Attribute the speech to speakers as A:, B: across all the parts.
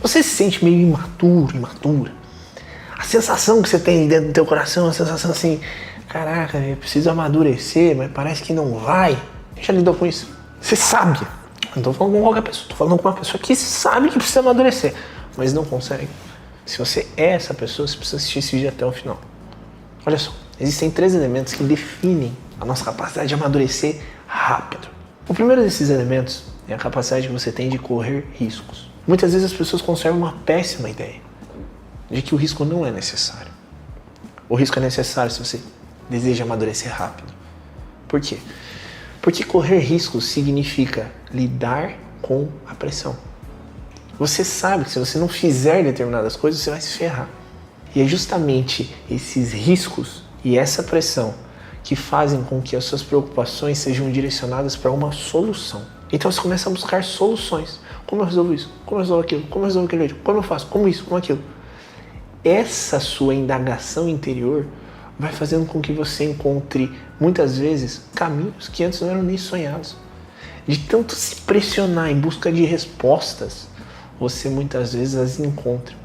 A: Você se sente meio imaturo, imatura. A sensação que você tem dentro do teu coração, a sensação assim, caraca, eu preciso amadurecer, mas parece que não vai. Já lidou com isso? Você sabe. Não estou falando com qualquer pessoa, estou falando com uma pessoa que sabe que precisa amadurecer, mas não consegue. Se você é essa pessoa, você precisa assistir esse vídeo até o final. Olha só, existem 3 elementos que definem a nossa capacidade de amadurecer rápido. O primeiro desses elementos é a capacidade que você tem de correr riscos. Muitas vezes as pessoas conservam uma péssima ideia de que o risco não é necessário. O risco é necessário se você deseja amadurecer rápido. Por quê? Porque correr riscos significa lidar com a pressão. Você sabe que se você não fizer determinadas coisas, você vai se ferrar. E é justamente esses riscos e essa pressão que fazem com que as suas preocupações sejam direcionadas para uma solução. Então você começa a buscar soluções. Como eu resolvo isso? Como eu resolvo aquilo? Como eu resolvo aquele outro? Como eu faço? Como isso? Como aquilo? Essa sua indagação interior vai fazendo com que você encontre, muitas vezes, caminhos que antes não eram nem sonhados. De tanto se pressionar em busca de respostas, você muitas vezes as encontra.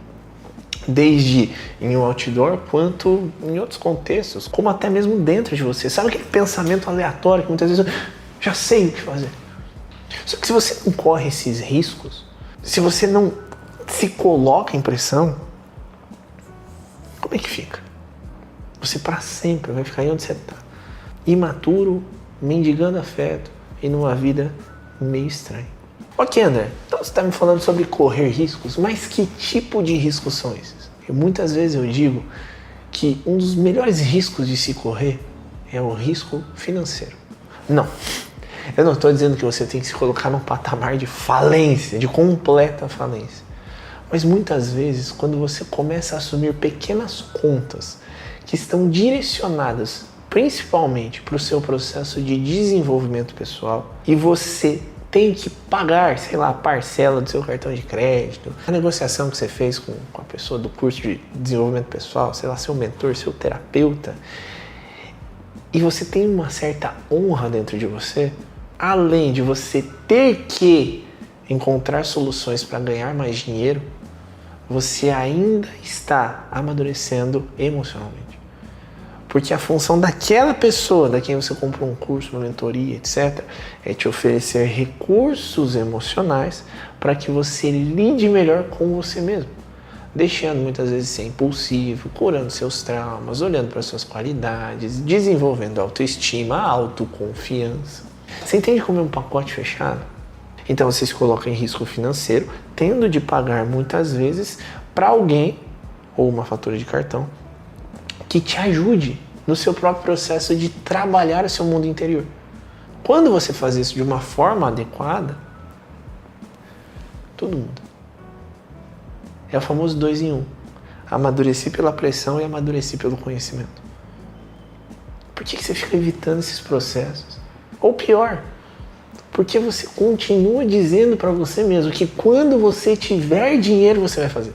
A: Desde em um outdoor, quanto em outros contextos, como até mesmo dentro de você. Sabe aquele pensamento aleatório que muitas vezes eu já sei o que fazer? Só que se você não corre esses riscos, se você não se coloca em pressão, como é que fica? Você para sempre vai ficar aí onde você está. Imaturo, mendigando afeto e numa vida meio estranha. Ok, André, então você está me falando sobre correr riscos, mas que tipo de riscos são esses? Muitas vezes eu digo que um dos melhores riscos de se correr é o risco financeiro. Não, eu não estou dizendo que você tem que se colocar num patamar de falência, de completa falência. Mas muitas vezes, quando você começa a assumir pequenas contas que estão direcionadas principalmente para o seu processo de desenvolvimento pessoal e você tem que pagar, sei lá, a parcela do seu cartão de crédito, a negociação que você fez com a pessoa do curso de desenvolvimento pessoal, sei lá, seu mentor, seu terapeuta, e você tem uma certa honra dentro de você, além de você ter que encontrar soluções para ganhar mais dinheiro, você ainda está amadurecendo emocionalmente. Porque a função daquela pessoa, da quem você comprou um curso, uma mentoria, etc., é te oferecer recursos emocionais para que você lide melhor com você mesmo. Deixando muitas vezes ser impulsivo, curando seus traumas, olhando para suas qualidades, desenvolvendo autoestima, autoconfiança. Você entende como é um pacote fechado? Então você se coloca em risco financeiro, tendo de pagar muitas vezes para alguém, ou uma fatura de cartão, que te ajude no seu próprio processo de trabalhar o seu mundo interior. Quando você faz isso de uma forma adequada, tudo muda. É o famoso 2 em 1. Amadureci pela pressão e amadureci pelo conhecimento. Por que você fica evitando esses processos? Ou pior, porque você continua dizendo para você mesmo que quando você tiver dinheiro você vai fazer.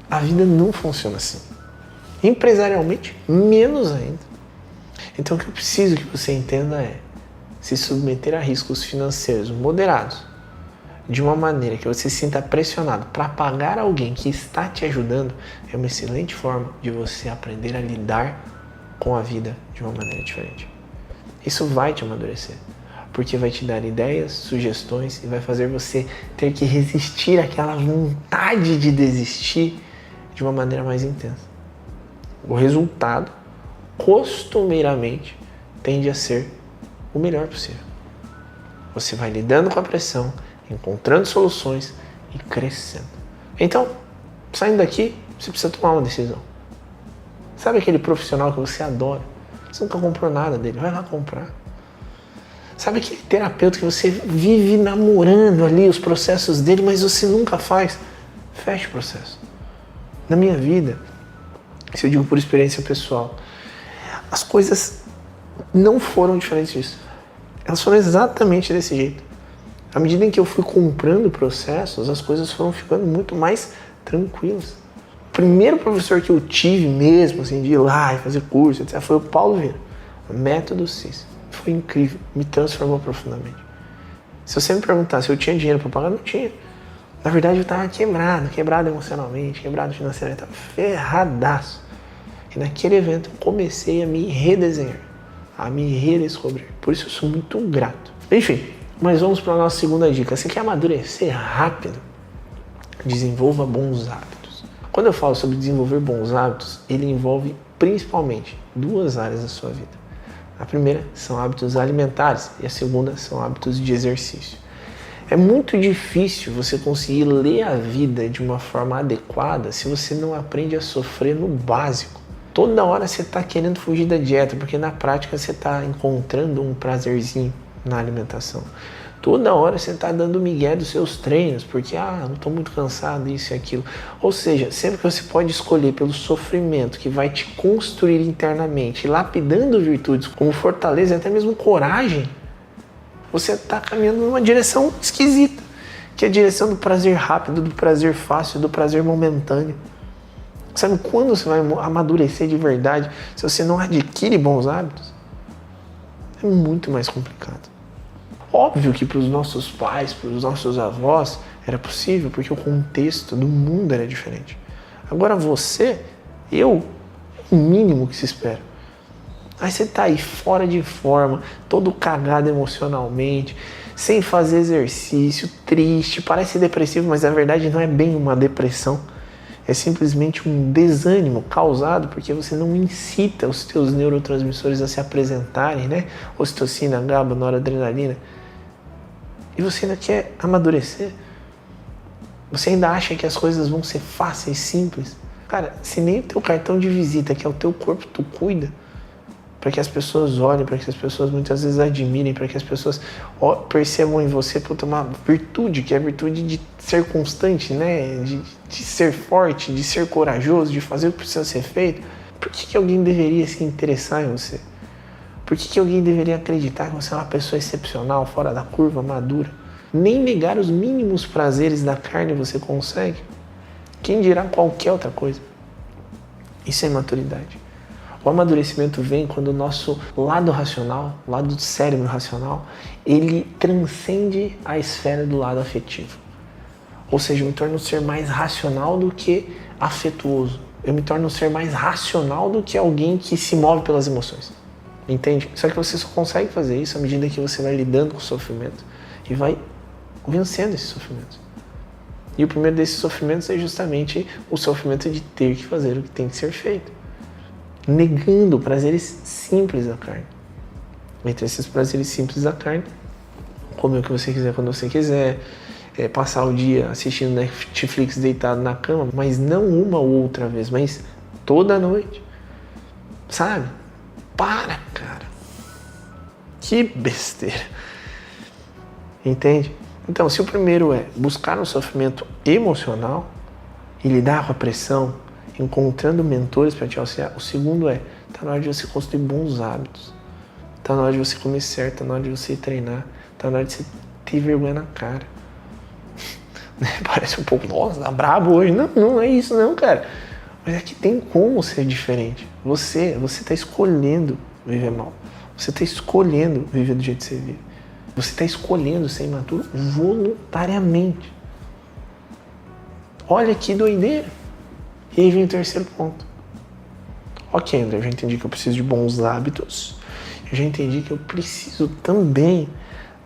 A: A vida não funciona assim. Empresarialmente, menos ainda. Então o que eu preciso que você entenda é se submeter a riscos financeiros moderados de uma maneira que você se sinta pressionado para pagar alguém que está te ajudando é uma excelente forma de você aprender a lidar com a vida de uma maneira diferente. Isso vai te amadurecer, porque vai te dar ideias, sugestões e vai fazer você ter que resistir àquela vontade de desistir de uma maneira mais intensa. O resultado, costumeiramente, tende a ser o melhor possível. Você vai lidando com a pressão, encontrando soluções e crescendo. Então, saindo daqui, você precisa tomar uma decisão. Sabe aquele profissional que você adora? Você nunca comprou nada dele, vai lá comprar. Sabe aquele terapeuta que você vive namorando ali os processos dele, mas você nunca faz? Feche o processo. Na minha vida, isso eu digo por experiência pessoal, as coisas não foram diferentes disso. Elas foram exatamente desse jeito. À medida em que eu fui comprando processos, as coisas foram ficando muito mais tranquilas. O primeiro professor que eu tive mesmo, assim, de ir lá e fazer curso, etc., foi o Paulo Vieira. O Método CIS. Foi incrível, me transformou profundamente. Se você me perguntar se eu tinha dinheiro para pagar, não tinha. Na verdade eu tava quebrado emocionalmente, quebrado financeiramente, tava ferradaço. E naquele evento eu comecei a me redesenhar, a me redescobrir. Por isso eu sou muito grato. Enfim, mas vamos para a nossa segunda dica. Você quer amadurecer rápido? Desenvolva bons hábitos. Quando eu falo sobre desenvolver bons hábitos, ele envolve principalmente duas áreas da sua vida. A primeira são hábitos alimentares e a segunda são hábitos de exercício. É muito difícil você conseguir ler a vida de uma forma adequada se você não aprende a sofrer no básico. Toda hora você está querendo fugir da dieta, porque na prática você está encontrando um prazerzinho na alimentação. Toda hora você está dando migué dos seus treinos, porque não estou muito cansado, isso e aquilo. Ou seja, sempre que você pode escolher pelo sofrimento que vai te construir internamente, lapidando virtudes como fortaleza e até mesmo coragem, você está caminhando numa direção esquisita, que é a direção do prazer rápido, do prazer fácil, do prazer momentâneo. Sabe quando você vai amadurecer de verdade se você não adquire bons hábitos? É muito mais complicado. Óbvio que para os nossos pais, para os nossos avós, era possível, porque o contexto do mundo era diferente. Agora você, é o mínimo que se espera. Aí você tá aí fora de forma, todo cagado emocionalmente, sem fazer exercício, triste, parece depressivo, mas na verdade não é bem uma depressão. É simplesmente um desânimo causado porque você não incita os seus neurotransmissores a se apresentarem, né? Ocitocina, GABA, noradrenalina. E você ainda quer amadurecer? Você ainda acha que as coisas vão ser fáceis, simples? Cara, se nem o teu cartão de visita, que é o teu corpo, tu cuida, para que as pessoas olhem, para que as pessoas muitas vezes admirem, para que as pessoas percebam em você uma virtude, que é a virtude de ser constante, né? De ser forte, de ser corajoso, de fazer o que precisa ser feito. Por que alguém deveria se interessar em você? Por que alguém deveria acreditar que você é uma pessoa excepcional, fora da curva, madura? Nem negar os mínimos prazeres da carne você consegue. Quem dirá qualquer outra coisa? Isso é imaturidade. O amadurecimento vem quando o nosso lado racional, o lado do cérebro racional, ele transcende a esfera do lado afetivo. Ou seja, eu me torno um ser mais racional do que afetuoso. Eu me torno um ser mais racional do que alguém que se move pelas emoções. Entende? Só que você só consegue fazer isso à medida que você vai lidando com o sofrimento e vai vencendo esses sofrimentos. E o primeiro desses sofrimentos é justamente o sofrimento de ter que fazer o que tem que ser feito. Negando prazeres simples da carne. Entre esses prazeres simples da carne, comer o que você quiser quando você quiser, passar o dia assistindo Netflix deitado na cama, mas não uma ou outra vez, mas toda noite. Sabe? Para, cara. Que besteira. Entende? Então, se o primeiro é buscar um sofrimento emocional e lidar com a pressão, encontrando mentores para te auxiliar, o segundo tá na hora de você construir bons hábitos. Tá na hora de você comer certo, tá na hora de você treinar, tá na hora de você ter vergonha na cara. Parece um pouco, nossa, tá brabo hoje. Não é isso não, cara. Mas é que tem como ser diferente. Você tá escolhendo viver mal. Você tá escolhendo viver do jeito que você vive. Você tá escolhendo ser imaturo voluntariamente. Olha que doideira. E aí vem o terceiro ponto. Ok, André, eu já entendi que eu preciso de bons hábitos. Eu já entendi que eu preciso também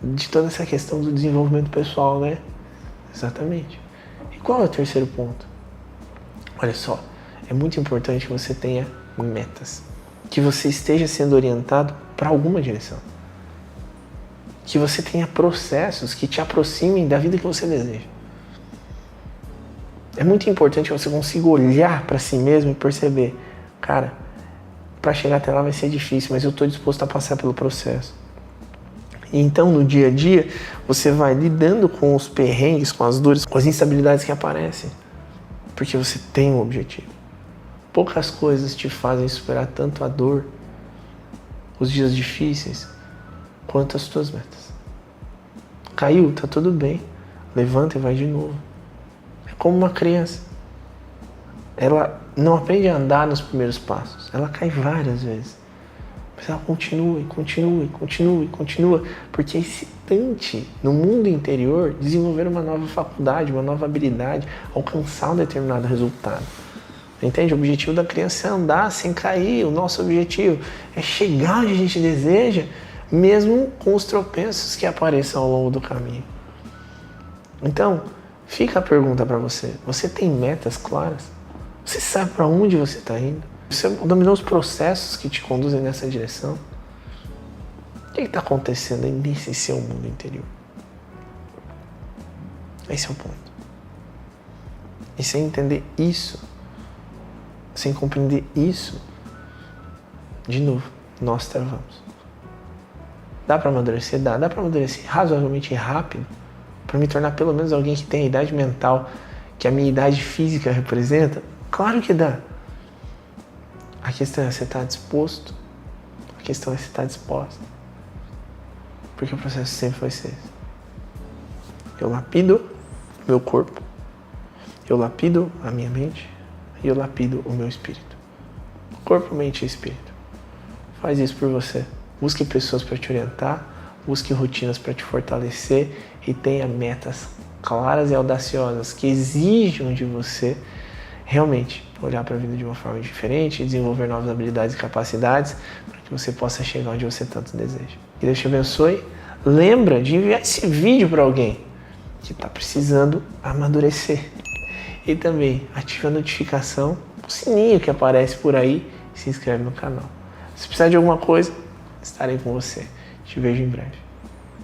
A: de toda essa questão do desenvolvimento pessoal, né? Exatamente. E qual é o terceiro ponto? Olha só, é muito importante que você tenha metas. Que você esteja sendo orientado para alguma direção. Que você tenha processos que te aproximem da vida que você deseja. É muito importante que você consiga olhar para si mesmo e perceber, cara, para chegar até lá vai ser difícil, mas eu estou disposto a passar pelo processo. E então, no dia a dia, você vai lidando com os perrengues, com as dores, com as instabilidades que aparecem, porque você tem um objetivo. Poucas coisas te fazem superar tanto a dor, os dias difíceis, quanto as tuas metas. Caiu, tá tudo bem, levanta e vai de novo. Como uma criança. Ela não aprende a andar nos primeiros passos. Ela cai várias vezes. Mas ela continua, porque é excitante no mundo interior desenvolver uma nova faculdade, uma nova habilidade, alcançar um determinado resultado. Entende? O objetivo da criança é andar sem cair, o nosso objetivo é chegar onde a gente deseja, mesmo com os tropeços que apareçam ao longo do caminho. Então, fica a pergunta para você. Você tem metas claras? Você sabe para onde você está indo? Você dominou os processos que te conduzem nessa direção? O que está acontecendo aí nesse seu mundo interior? Esse é o ponto. E sem entender isso, sem compreender isso, de novo, nós travamos. Dá para amadurecer? Dá para amadurecer razoavelmente rápido, para me tornar pelo menos alguém que tem a idade mental que a minha idade física representa? Claro que dá. A questão é você estar disposto, a questão é você estar disposta. Porque o processo sempre vai ser esse. Eu lapido o meu corpo, eu lapido a minha mente e eu lapido o meu espírito. Corpo, mente e espírito. Faz isso por você. Busque pessoas para te orientar, busque rotinas para te fortalecer e tenha metas claras e audaciosas que exijam de você realmente olhar para a vida de uma forma diferente, desenvolver novas habilidades e capacidades para que você possa chegar onde você tanto deseja. Que Deus te abençoe. Lembra de enviar esse vídeo para alguém que está precisando amadurecer. E também ative a notificação, o sininho que aparece por aí e se inscreve no canal. Se precisar de alguma coisa, estarei com você. Te vejo em breve.